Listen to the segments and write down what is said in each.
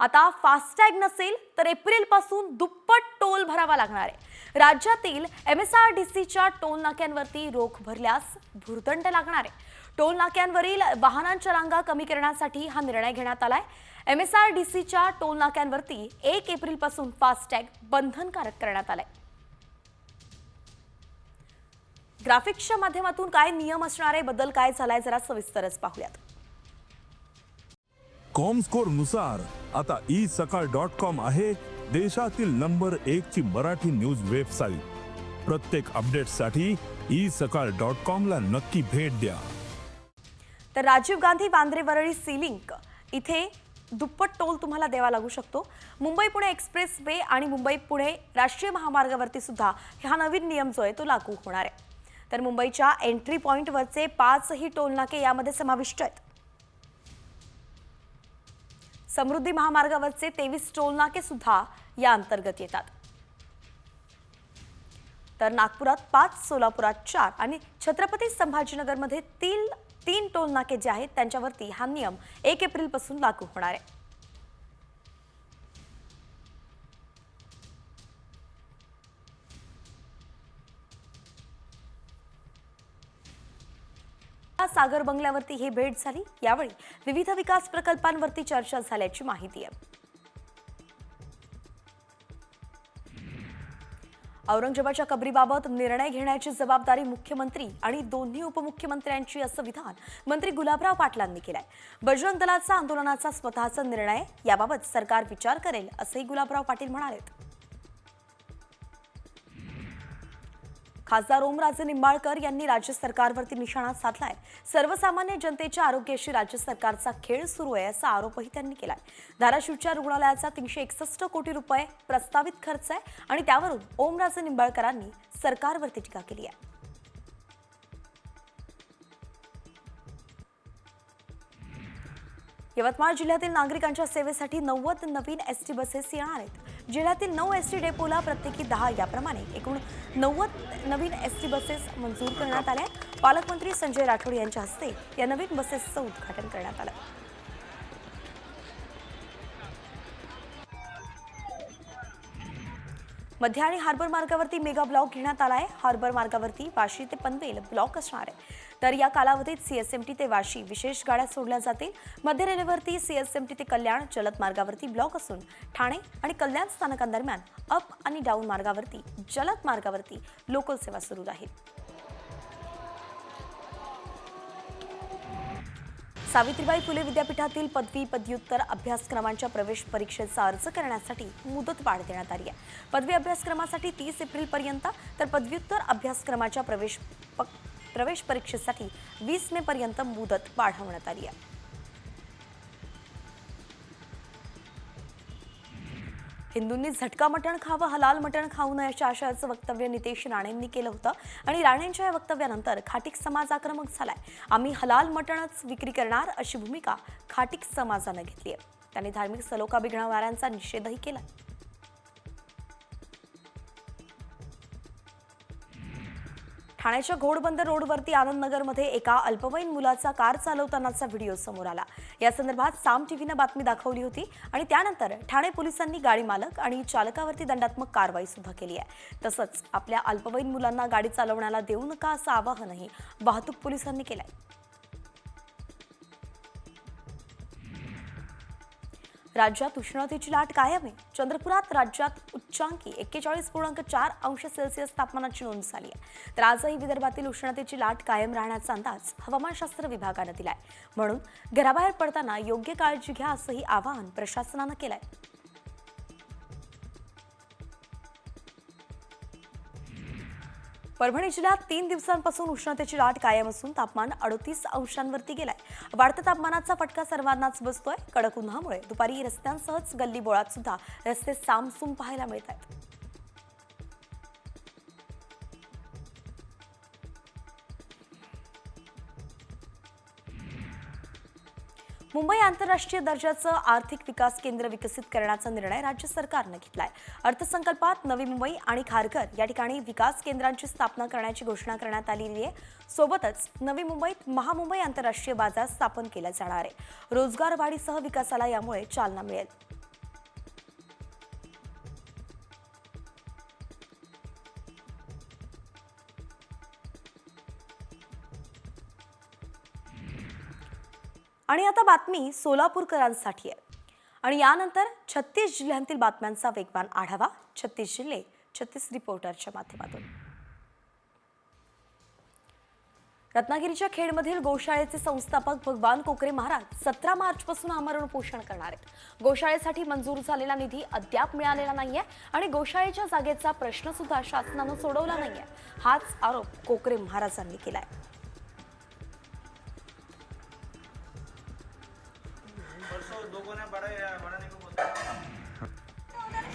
आता फास्टॅग नसेल तर एप्रिलपासून दुप्पट टोल भरावा लागणार आहे। राज्यातील MSRDCच्या टोल नाक्यांवरती रोख भरल्यास भुर्दंड लागणार आहे। टोल नाक्यांवरील वाहनांच्या रांगा कमी करण्यासाठी हा निर्णय घेण्यात आलाय। MSRDCच्या टोल नाक्यांवरती 1 एप्रिलपासून फास्टॅग बंधनकारक करण्यात आलाय। ग्राफिक्सच्या माध्यमातून काय नियम असणार आहे, बदल काय झालाय, जरा सविस्तरच पाहूयात। कॉमस्कोर नुसार आता isakal.com आहे देशातील नंबर 1 ची मराठी न्यूज वेबसाईट। प्रत्येक अपडेटसाठी isakal.com ला नक्की भेट द्या। तर राजीव गांधी वांद्रे वरळी सी लिंक इथे दुप्पट टोल तुम्हाला द्यावा लागू शकतो। मुंबई पुणे एक्सप्रेस वे आणि मुंबई पुणे राष्ट्रीय महामार्गावरती सुद्धा हा नवीन नियम जो आहे तो लागू होणार आहे। तर मुंबईच्या एंट्री पॉइंटवरचे 5 ही टोल नाके यामध्ये समाविष्ट आहेत। समृद्धी महामार्गावरचे 23 टोल नाके सुद्धा या अंतर्गत येतात। तर नागपुरात 5, सोलापुरात 4 आणि छत्रपती संभाजीनगरमध्ये 3 टोल नाके जे आहेत त्यांच्यावरती हा नियम 1 एप्रिलपासून लागू होणार आहे। सागर बंगल्यावरती ही भेट झाली। यावेळी विविध विकास प्रकल्पांवरती चर्चा झाल्याची माहिती आहे। औरंगजेबाच्या कबरीबाबत निर्णय घेण्याची जबाबदारी मुख्यमंत्री आणि दोन्ही उपमुख्यमंत्र्यांची असं विधान मंत्री गुलाबराव पाटलांनी केलंय। बजरंग दलाचा आंदोलनाचा स्वतःचा निर्णय याबाबत सरकार विचार करेल असंही गुलाबराव पाटील म्हणाले। खासदार ओमराजे निंबाळकर यांनी राज्य सरकारवरती निशाणा साधलाय। सर्वसामान्य जनतेच्या आरोग्याशी राज्य सरकारचा खेळ सुरू आहे असा आरोपही त्यांनी केलाय। धाराशिवच्या रुग्णालयाचा 361 कोटी रुपये प्रस्तावित खर्च आहे आणि त्यावरून ओमराजे निंबाळकरांनी सरकारवरती टीका केली आहे। यवतमाळ जिल्ह्यातील नागरिकांच्या सेवेसाठी 90 नवीन एसटी बसेस येणार आहेत। जिल्ह्यातील 9 एसटी डेपोला प्रत्येकी 10 याप्रमाणे एकूण 90 नवीन एसटी बसेस मंजूर करण्यात आल्या। पालकमंत्री संजय राठोड यांच्या हस्ते या नवीन बसेसचं उद्घाटन करण्यात आलं। मध्य आणि हार्बर मार्गावरती मेगा ब्लॉक घेण्यात आला आहे। हार्बर मार्गावरती वाशी ते पनवेल ब्लॉक असणार आहे। तर या कालावधीत CSMT ते वाशी विशेष गाड्या सोडल्या जातील। मध्य रेल्वेवरती CSMT ते कल्याण जलद मार्गावरती ब्लॉक असून ठाणे आणि कल्याण स्थानकांदरम्यान अप आणि डाऊन मार्गावरती जलद मार्गावरती लोकल सेवा सुरू राहील। सावित्रीबाई फुले विद्यापीठातील पदवी पदव्युत्तर अभ्यासक्रमांच्या प्रवेश परीक्षेचा अर्ज करण्यासाठी मुदतवाढ देण्यात आली आहे। पदवी अभ्यासक्रमासाठी 30 एप्रिलपर्यंत तर पदव्युत्तर अभ्यासक्रमाच्या प्रवेश परीक्षेसाठी 20 मे पर्यंत मुदत वाढवण्यात आली आहे। हिंदूंनी झटका मटण खावं, हलाल मटण खाऊ नये अशा आशयाचं वक्तव्य नितेश राणेंनी केलं होतं आणि राणेंच्या या वक्तव्यानंतर खाटीक समाज आक्रमक झालाय। आम्ही हलाल मटणच विक्री करणार अशी भूमिका खाटीक समाजानं घेतली आहे। त्यांनी धार्मिक सलोखा बिघडवणाऱ्यांचा निषेधही केला। ठाण्याच्या घोडबंदर रोडवरती आनंदनगरमध्ये एका अल्पवयीन मुलाचा कार चालवतानाचा व्हिडिओ समोर आला। या संदर्भात साम टीव्हीने बातमी दाखवली होती आणि त्यानंतर ठाणे पोलिसांनी गाडी मालक आणि चालकावरती दंडात्मक कारवाई सुद्धा केली आहे। तसंच आपल्या अल्पवयीन मुलांना गाडी चालवण्याला देऊ नका असं आवाहनही वाहतूक पोलिसांनी केलंय। राज्यात उष्णतेची लाट कायम आहे। चंद्रपुरात राज्यात उच्चांकी 41.4 अंश सेल्सिअस तापमानाची नोंद झाली आहे। तर आजही विदर्भातील उष्णतेची लाट कायम राहण्याचा अंदाज हवामानशास्त्र विभागानं दिलाय। म्हणून घराबाहेर पडताना योग्य काळजी घ्या असंही आवाहन प्रशासनानं केलंय। परभणी जिल्ह्यात 3 दिवसांपासून उष्णतेची लाट कायम असून तापमान 38 अंशांवरती गेलाय। वाढत्या तापमानाचा फटका सर्वांनाच बसतोय। कडक उन्हामुळे दुपारी रस्त्यांसहच गल्ली बोळात सुद्धा रस्ते सामसूम पाहायला मिळत आहेत। मुंबई आंतरराष्ट्रीय दर्जाचं आर्थिक विकास केंद्र विकसित करण्याचा निर्णय राज्य सरकारने घेतलाय। अर्थसंकल्पात नवी मुंबई आणि खारघर या ठिकाणी विकास केंद्रांची स्थापना करण्याची घोषणा करण्यात आलेली आहे। सोबतच नवी मुंबईत महामुंबई आंतरराष्ट्रीय बाजार स्थापन केला जाणार आहे। रोजगार वाढीसह विकासाला यामुळे चालना मिळेल। आणि आता बातमी सोलापूरकरांसाठी आहे आणि यानंतर 36 जिल्ह्यांतील बातम्यांचा वेगवान आढावा 36 जिल्हे 36 रिपोर्टरच्या माध्यमातून. रत्नागिरीच्या खेडमधील गोशाळेचे संस्थापक भगवान कोकरे महाराज 17 मार्चपासून आमरण उपोषण करणार आहेत. गोशाळेसाठी मंजूर झालेला निधी अद्याप मिळालेला नाहीये आणि गोशाळेच्या जागेचा प्रश्न सुद्धा शासनानं सोडवला नाहीये. हाच आरोप कोकरे महाराजांनी केलाय.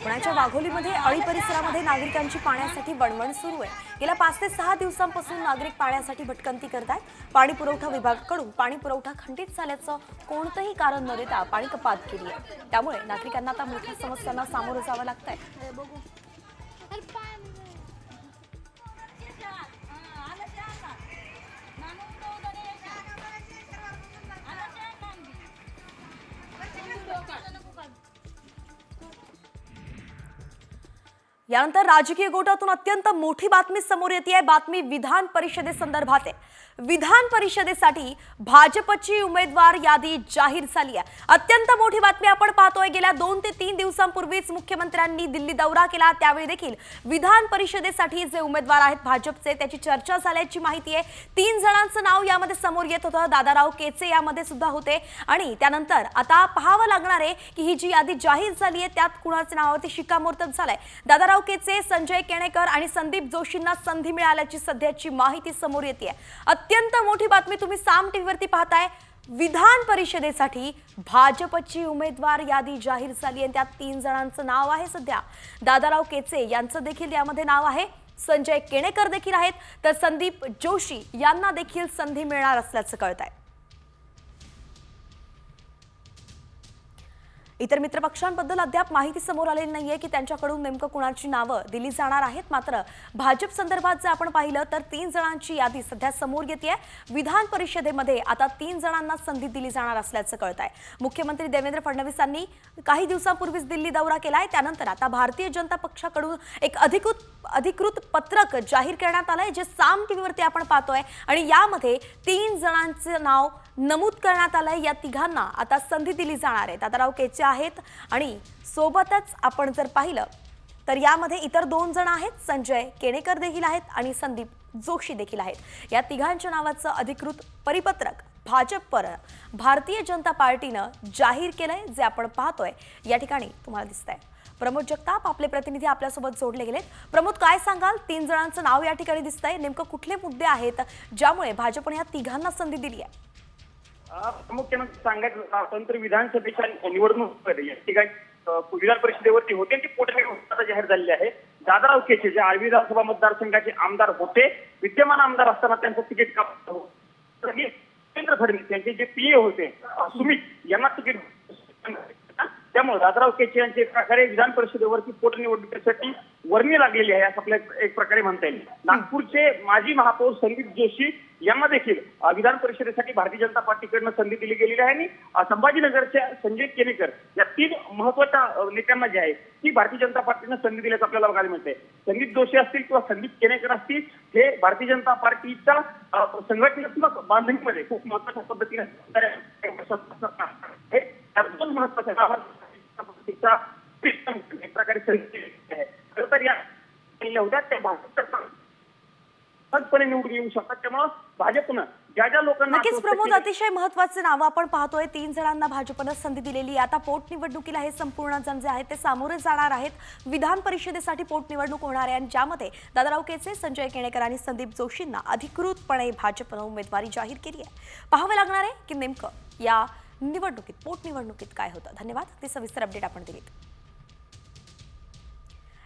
पुण्याच्या वाघोलीमध्ये अळी परिसरामध्ये नागरिकांची पाण्यासाठी वणवण सुरू आहे. गेल्या 5 ते 6 दिवसांपासून नागरिक पाण्यासाठी भटकंती करतायत. पाणी पुरवठा विभागाकडून पाणी पुरवठा खंडित झाल्याचं कोणतंही कारण न देता पाणी कपात केली आहे. त्यामुळे नागरिकांना आता मोठ्या समस्यांना सामोरं जावं लागतंय. यानंतर राजकीय गोटातून अत्यंत मोठी बातमी समोर येते आहे. बातमी विधान परिषदेसंदर्भात आहे. विधान परिषदेसाठी भाजपची उमेदवार यादी जाहीर झाली आहे. अत्यंत मोठी बातमी आपण पाहतोय. गेल्या 2 ते 3 दिवसांपूर्वीच मुख्यमंत्र्यांनी दिल्ली दौरा केला. त्यावेळी देखील विधान परिषदेसाठी जे उमेदवार आहेत भाजपचे त्याची चर्चा झाल्याची माहिती आहे. 3 जणांचं नाव यामध्ये समोर येत होतं. दादाराव केचे यामध्ये सुद्धा होते आणि त्यानंतर आता पाहावं लागणार आहे की ही जी यादी जाहीर झाली आहे त्यात कुणाच्या नावावरती शिक्कामोर्तब झालंय. दादाराव केचे, संजय केणेकर आणि संदीप जोशींना संधी मिळाल्याची सध्याची माहिती समोर येते. अत्यंत मोठी बातमी तुम्ही साम टीव्हीवरती पाहताय. विधान परिषदेसाठी भाजपची उमेदवार यादी जाहीर झाली आहे. त्यात 3 जणांचं नाव आहे. सध्या दादाराव केचे यांचं देखील यामध्ये नाव आहे. संजय केणेकर देखील आहेत तर संदीप जोशी यांना देखील संधी मिळणार असल्याचं कळत आहे. इतर मित्रपक्षांबद्दल अद्याप माहिती समोर आलेली नाहीये की त्यांच्याकडून नेमकं कुणाची नावं दिली जाणार आहेत. मात्र भाजप संदर्भात जर आपण पाहिलं तर 3 जणांची यादी सध्या समोर येते. विधान परिषदेमध्ये आता 3 जणांना संधी दिली जाणार असल्याचं कळत आहे. मुख्यमंत्री देवेंद्र फडणवीसांनी काही दिवसांपूर्वीच दिल्ली दौरा केलाय. त्यानंतर आता भारतीय जनता पक्षाकडून एक अधिकृत पत्रक जाहीर करण्यात आलंय जे साम टीव्हीवरती आपण पाहतोय आणि यामध्ये 3 जणांचं नाव नमूद करण्यात आलंय. या तिघांना आता संधी दिली जाणार आहे. दादाराव केचे आहेत आणि सोबतच आपण जर पाहिलं तर यामध्ये इतर 2 जण आहेत. संजय केणेकर देखील आहेत आणि संदीप जोशी देखील आहेत. या तिघांच्या नावाचं अधिकृत परिपत्रक भाजपवर भारतीय जनता पार्टीनं जाहीर केलंय जे आपण पाहतोय या ठिकाणी तुम्हाला दिसतंय. प्रमोद जगताप आपले प्रतिनिधी आपल्यासोबत जोडले गेलेत. प्रमोद, काय सांगाल? 3 जणांचं नाव या ठिकाणी दिसतंय. नेमकं कुठले मुद्दे आहेत ज्यामुळे भाजपने या तिघांना संधी दिली आहे? प्रामुख्यानं सांगायचं आपण तर विधानसभेच्या निवडणूक या ठिकाणी विधान परिषदेवरती होते ती पोटनिवडणूक जाहीर झालेली आहे. दादाराव केचे जे आर्वी विधानसभा मतदारसंघाचे आमदार होते, विद्यमान आमदार असताना त्यांचं तिकीट कापलं होतं. देवेंद्र फडणवीस यांचे जे पीए होते सुमित यांना तिकीट, त्यामुळे दादाराव केचे यांचे एक प्रकारे विधान परिषदेवरती पोटनिवडणुकीसाठी वर्णी लागलेली आहे असं आपल्याला एक प्रकारे म्हणता येईल. नागपूरचे माजी महापौर संदीप जोशी यांना देखील विधान परिषदेसाठी भारतीय जनता पार्टीकडनं संधी दिली गेलेली आहे आणि संभाजीनगरच्या संजय केणेकर या 3 महत्वाच्या नेत्यांना जे आहे ती भारतीय जनता पार्टीनं संधी दिल्याचं आपल्याला बघायला मिळतंय. संदीप जोशी असतील किंवा संदीप केणेकर असतील हे भारतीय जनता पार्टीच्या संघटनात्मक बांधणीमध्ये खूप महत्वाच्या पद्धतीने महत्वाच्या एक प्रकारे तर या होत्या त्या भाजपने निवडून येऊ शकतात. त्यामुळे भाजपनं ज्या लोकांना नक्कीच प्रमोद, अतिशय महत्वाचे नाव आपण पाहतोय. 3 जणांना भाजपनं संधी दिलेली आहे. आता पोटनिवडणुकीला हे संपूर्ण जण जे आहेत ते सामोरे जाणार आहेत. विधान परिषदेसाठी पोटनिवडणूक होणार आहे आणि ज्यामध्ये दादाराव केचे, संजय केणेकर आणि संदीप जोशींना अधिकृतपणे भाजपनं उमेदवारी जाहीर केली आहे. पाहावं लागणार आहे की नेमकं या निवडणुकीत पोटनिवडणुकीत काय होतं. धन्यवाद, ते सविस्तर अपडेट आपण दिलीत.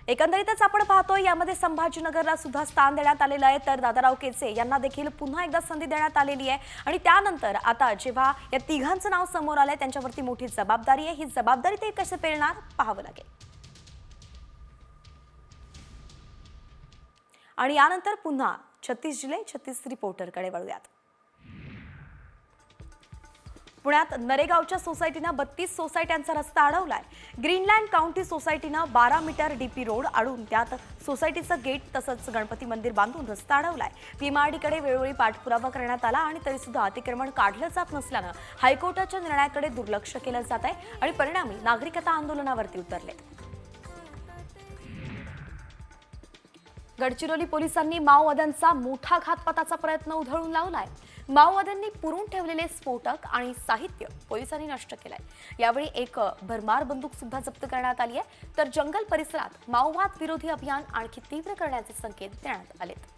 एकंदरीतच आपण पाहतोय यामध्ये संभाजीनगरला सुद्धा स्थान देण्यात आलेलं आहे तर दादाराव केचे यांना देखील पुन्हा एकदा संधी देण्यात आलेली आहे आणि त्यानंतर आता जेव्हा या तिघांचं नाव समोर आलंय त्यांच्यावरती मोठी जबाबदारी आहे. ही जबाबदारी ते कसे पेलणार पाहावं लागेल. आणि यानंतर पुन्हा 36 जिल्हे 36 रिपोर्टरकडे वळूयात. पुण्यात नरेगावच्या सोसायटीनं 32 सोसायट्यांचा रस्ता अडवलाय. ग्रीनलँड काउंटी सोसायटीनं 12 मीटर डीपी रोड अडवून त्यात सोसायटीचं गेट तसंच गणपती मंदिर बांधून रस्ता अडवलाय. पीएमआरडीकडे वेळोवेळी पाठपुरावा करण्यात आला आणि तरीसुद्धा अतिक्रमण काढलं जात नसल्यानं हायकोर्टाच्या निर्णयाकडे दुर्लक्ष केलं जात आहे आणि परिणामी नागरिक आता आंदोलनावरती उतरले. गडचिरोली पोलिसांनी माओवाद्यांचा मोठा घातपाताचा प्रयत्न उधळून लावलाय. माओवाद्यांनी पुरून ठेवलेले स्फोटक आणि साहित्य पोलिसांनी नष्ट केलंय. यावेळी एक भरमार बंदूक सुद्धा जप्त करण्यात आली आहे. तर जंगल परिसरात माओवाद विरोधी अभियान आणखी तीव्र करण्याचे संकेत देण्यात आलेत.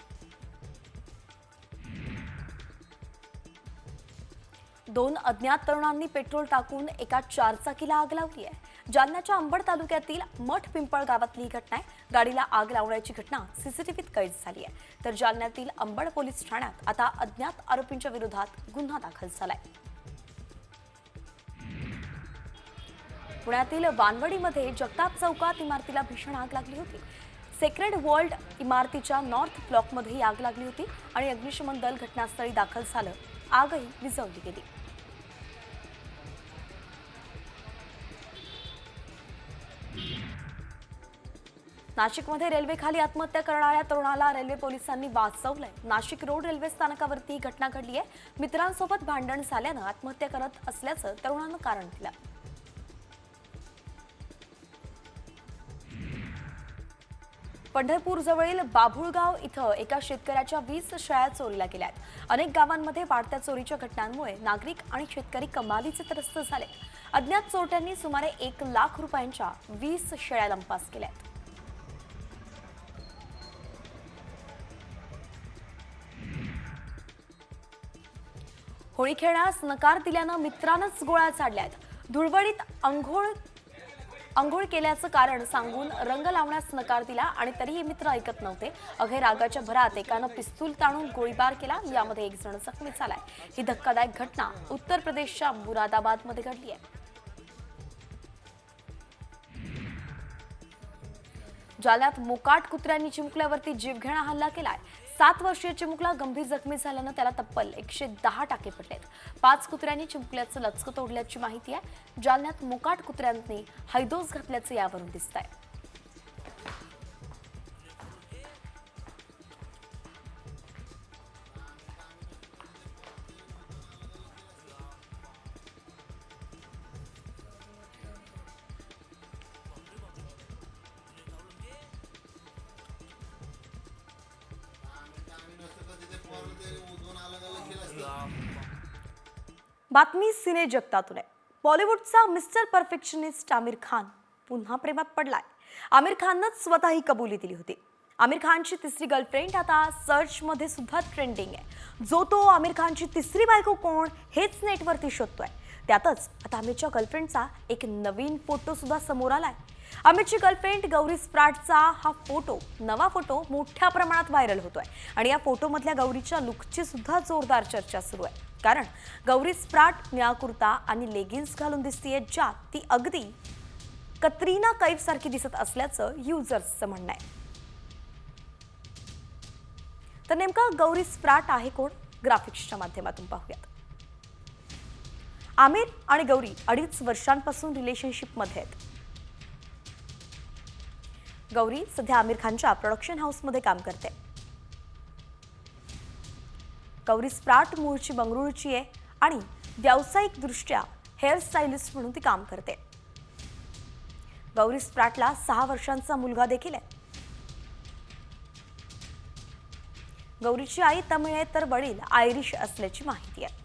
दोन अज्ञात तरुणांनी पेट्रोल टाकून एका चारचाकीला आग लावली आहे. जालन्याच्या अंबड तालुक्यातील मठ पिंपळ गावातली ही घटना आहे. गाडीला आग लावण्याची घटना सीसीटीव्हीत कैद झाली आहे. तर जालन्यातील अंबड पोलीस ठाण्यात आता अज्ञात आरोपींच्या विरोधात गुन्हा दाखल झालाय. पुण्यातील वानवडीमध्ये जगताप चौकात इमारतीला भीषण आग लागली होती. सेक्रेड वर्ल्ड इमारतीच्या नॉर्थ ब्लॉकमध्ये ही आग लागली होती आणि अग्निशमन दल घटनास्थळी दाखल झालं. आगही विझवली गेली. नाशिकमध्ये रेल्वेखाली आत्महत्या करणाऱ्या तरुणाला रेल्वे पोलिसांनी वाचवलंय. नाशिक रोड रेल्वे स्थानकावरती ही घटना घडली आहे. मित्रांसोबत भांडण झाल्यानं आत्महत्या करत असल्याचं तरुणानं कारण दिलं. पंढरपूर जवळील बाभुळगाव इथं एका शेतकऱ्याच्या 20 शेळ्या चोरीला गेल्या आहेत. अनेक गावांमध्ये वाढत्या चोरीच्या घटनांमुळे नागरिक आणि शेतकरी कमालीचे त्रस्त झाले. अज्ञात चोरट्यांनी सुमारे 1 लाख रुपयांच्या 20 शेळ्या लंपास केल्या. होळी खेळण्यास नकार दिल्यानं मित्रानंच गोळ्या झाडल्यात. धुळवडीत अंघोळ केल्याचं कारण सांगून रंग लावण्यास नकार दिला आणि तरीही मित्र ऐकत नव्हते. अखेर रागाच्या भरात एकानं पिस्तूल ताणून गोळीबार केला. यामध्ये एक जण जखमी झालाय. ही धक्कादायक घटना उत्तर प्रदेशच्या मुरादाबादमध्ये घडली आहे. जालन्यात मोकाट कुत्र्यांनी चिमुकल्यावरती जीवघेणा हल्ला केलाय. 7 वर्षीय चिमुकला गंभीर जखमी झाल्यानं त्याला तब्बल 110 टाके पडलेत. 5 कुत्र्यांनी चिमुकल्याचं लचकं तोडल्याची माहिती आहे. जालन्यात मोकाट कुत्र्यांनी हैदोस घातल्याचं यावरून दिसतंय. बातमी सिने जगतातून आहे. बॉलिवूडचा मिस्टर परफेक्शनिस्ट आमिर खान पुन्हा प्रेमात पडलाय. आमिर खाननंच स्वतःही कबुली दिली होती. आमिर खानची तिसरी गर्लफ्रेंड आता सर्चमध्ये सुद्धा ट्रेंडिंग आहे. जो तो आमिर खानची तिसरी बायको कोण हेच नेटवरती शोधतोय. त्यातच आता आमिरच्या गर्लफ्रेंडचा एक नवीन फोटो सुद्धा समोर आलाय. आमिरची गर्लफ्रेंड गौरी स्प्राटचा हा नवा फोटो मोठ्या प्रमाणात व्हायरल होतोय आणि या फोटोमधल्या गौरीच्या लुकची सुद्धा जोरदार चर्चा सुरू आहे. कारण गौरी स्प्राट निळा कुर्ता आणि लेगिन्स घालून दिसतीये, ज्यात ती अगदी कतरीना कैफ सारखी दिसत असल्याचं युजर्सचं म्हणणं आहे. तर नेमका गौरी स्प्राट आहे कोण? ग्राफिक्सच्या माध्यमातून पाहूयात. आमिर आणि गौरी 2.5 वर्षांपासून रिलेशनशिपमध्ये आहेत. गौरी सध्या आमिर खानच्या प्रोडक्शन हाऊसमध्ये काम करते. गौरी स्प्राट मूळची बंगळुरूची आहे आणि व्यावसायिकदृष्ट्या हेअर स्टायलिस्ट म्हणून ती काम करते. गौरी स्प्राटला 6 वर्षांचा मुलगा देखील आहे. गौरीची आई तमिळ आहे तर वडील आयरिश असल्याची माहिती आहे.